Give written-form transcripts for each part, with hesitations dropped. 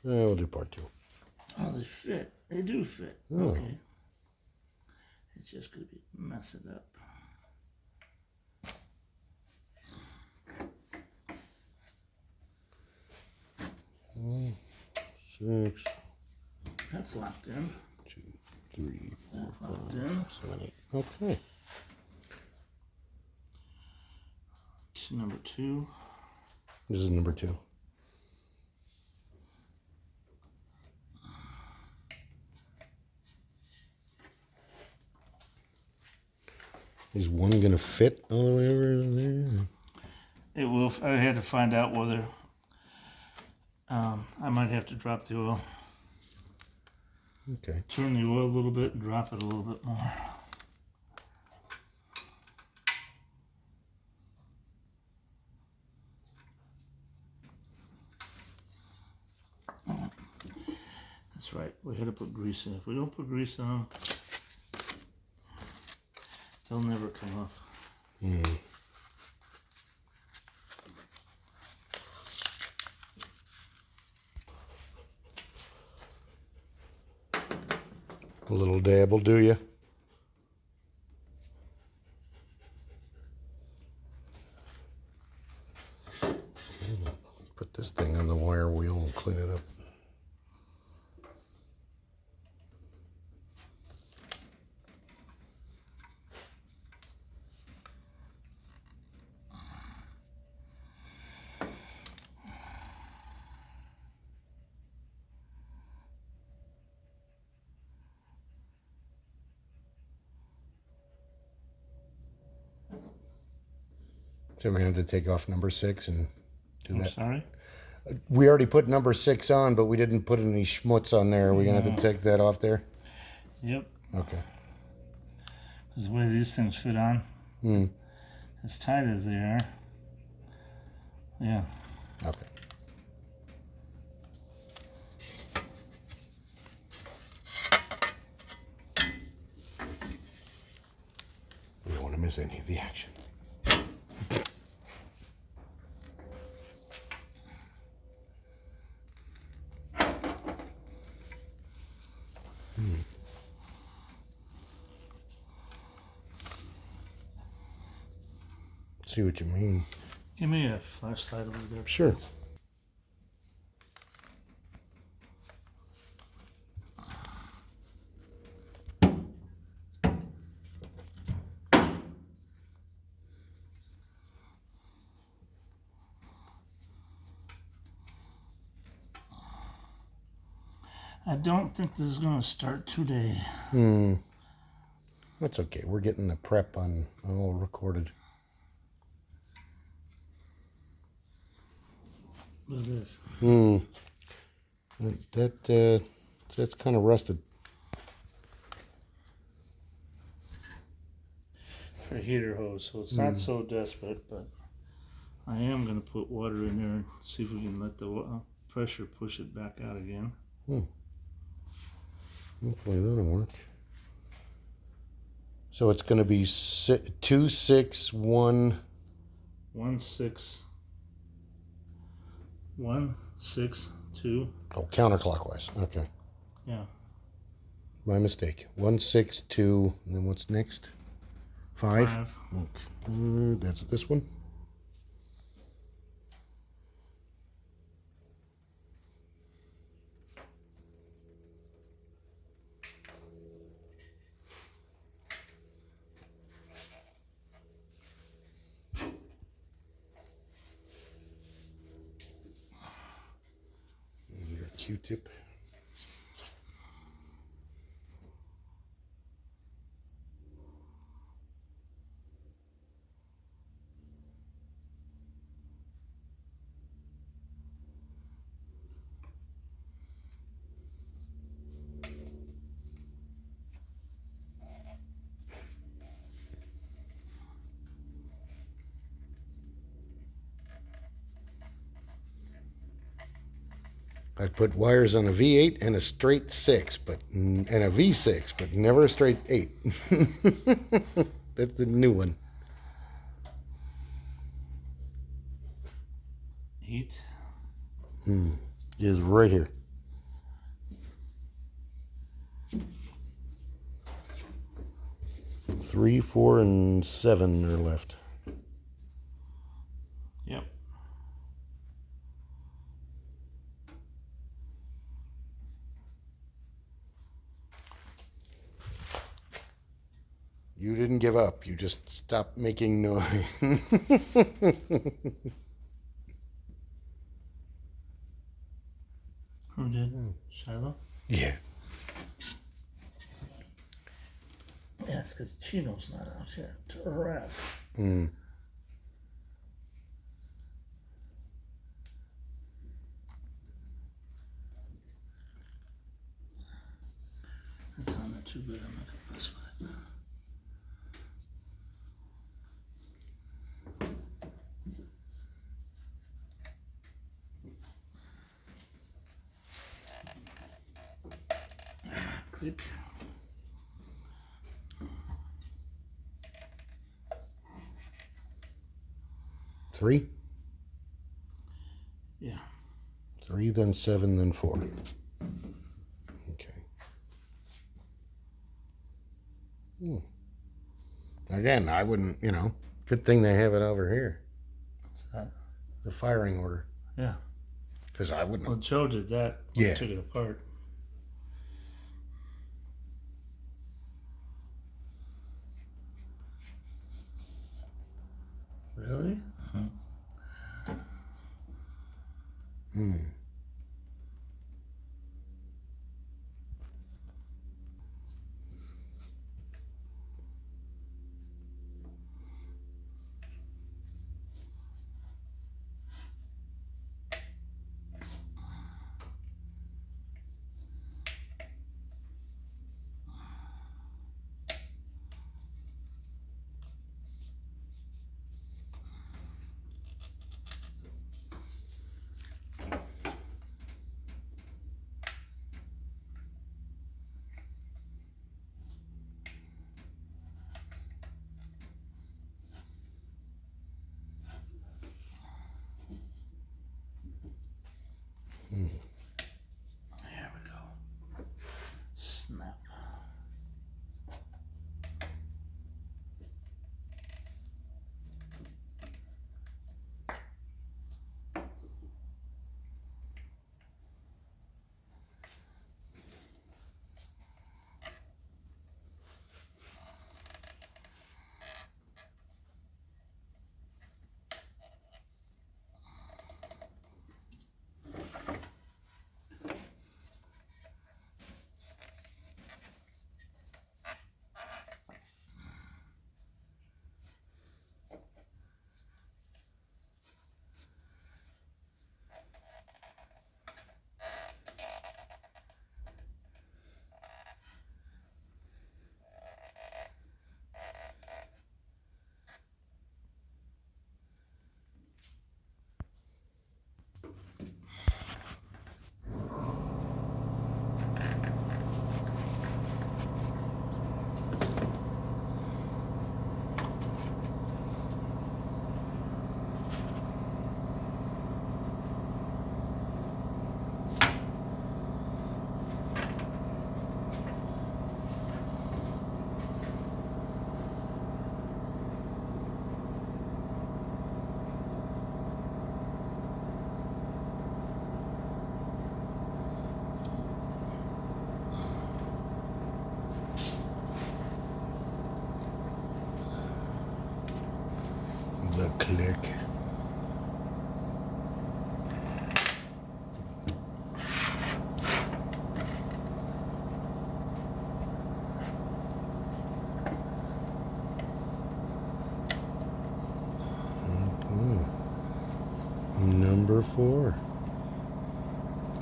We'll do part 2. Oh, they fit. They do fit. Oh. Okay. It's just going to be mess it up. Six. That's locked in. 2, 3, 4, That's locked 5, in. 6, 7, 8. Okay. Number 2. This is number 2. Is one gonna fit all the way over there? It will. I had to find out whether I might have to drop the oil. Okay. Turn the oil a little bit and drop it a little bit more. That's right. We had to put grease in. If we don't put grease on them, they'll never come off. A little dab will do you. Put this thing on the wire wheel and clean it up. So we're going to have to take off number 6 and do that. Sorry? We already put number 6 on, but we didn't put any schmutz on there. Are we going to have to take that off there? Yep. Okay. Because the way these things fit on, as tight as they are. Yeah. Okay. We don't want to miss any of the action. See what you mean. Give me a flashlight over there. Sure. Please. I don't think this is going to start today. That's okay. We're getting the prep on all recorded. But it is. That's kind of rusted. For a heater hose, so it's not so desperate, but I am going to put water in there and see if we can let the pressure push it back out again. Hopefully that'll work. So it's going to be 2, 6, 1. 1, 6, 1, 6, 2. Oh, counterclockwise. Okay. Yeah. My mistake. 1, 6, 2. And then what's next? 5. 5. Okay. That's this one. Your Q-tip. I put wires on a V8 and a straight 6, and a V6, but never a straight 8. That's the new one. 8. Is right here. 3, 4, and 7 are left. Yep. You didn't give up. You just stopped making noise. Who did? Shiloh? Yeah. Yeah, it's because Chino's not out here to harass. Mm. That's not too good. I'm not gonna mess with it. Click. Three? Yeah. 3, then 7, then 4. Okay. Again, I wouldn't, good thing they have it over here. What's that? The firing order. Yeah. Because I wouldn't. Well, Joe did that when Yeah. he took it apart. Really? Hmm. There we go. Snap. The click. Number 4.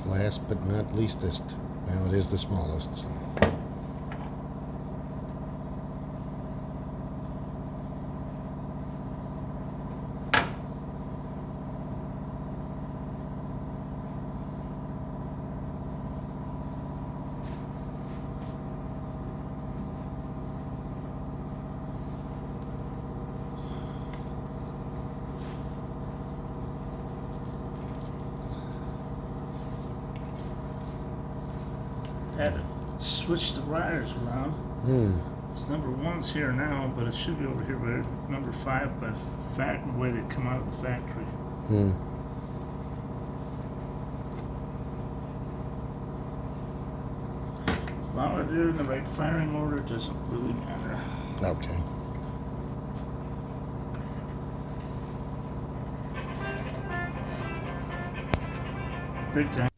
Last but not leastest. Well, it is the smallest. So. Had to switch the riders around. Hmm. It's number 1's here now, but it should be over here by number 5 by fact, the way they come out of the factory. Hmm. As long as they're in the right firing order, it doesn't really matter. Okay. Big time.